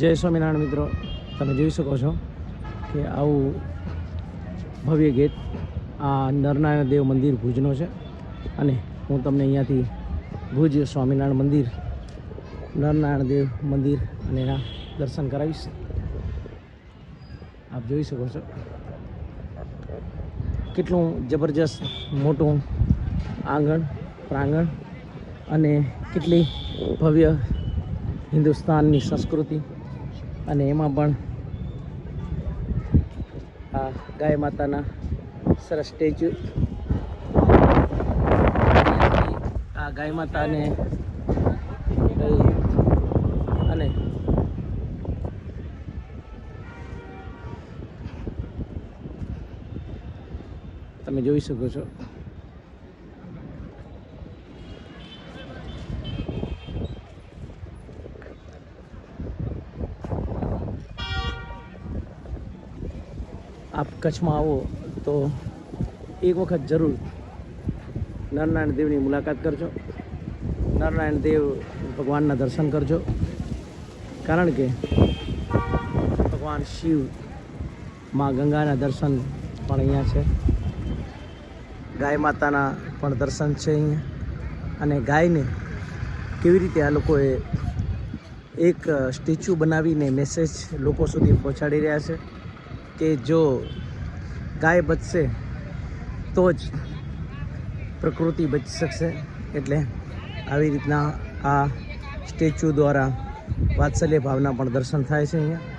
જય સ્વામિનારાયણ મિત્રો, તમે જોઈ શકો છો કે આવું ભવ્ય ગેટ આ નરનારાયણ દેવ મંદિર ભુજનો છે અને હું તમને અહીંયાથી ભુજ સ્વામિનારાયણ મંદિર, નરનારાયણ દેવ મંદિર અને એના દર્શન કરાવીશ. આપ જોઈ શકો છો કેટલું જબરજસ્ત મોટું આંગણ, પ્રાંગણ અને કેટલી ભવ્ય હિન્દુસ્તાનની સંસ્કૃતિ. અને એમાં પણ આ ગાય માતાના સરસ સ્ટેચ્યુ, આ ગાય માતાને અને તમે જોઈ શકો છો આપ કચ્છમાં આવો તો એક વખત જરૂર નરનારાયણ દેવની મુલાકાત કરજો, નરનારાયણ દેવ ભગવાનના દર્શન કરજો. કારણ કે ભગવાન શિવ, માં ગંગાના દર્શન પણ અહીંયા છે, ગાય માતાના પણ દર્શન છે અહીંયા. અને ગાયને કેવી રીતે આ લોકોએ એક સ્ટેચ્યુ બનાવીને મેસેજ લોકો સુધી પહોંચાડી રહ્યા છે કે જો ગાય બચશે તો જ પ્રકૃતિ બચી શકશે. એટલે આવી રીતના આ સ્ટેચ્યુ દ્વારા વાત્સલ્ય ભાવના પણ દર્શન થાય છે અહીંયા.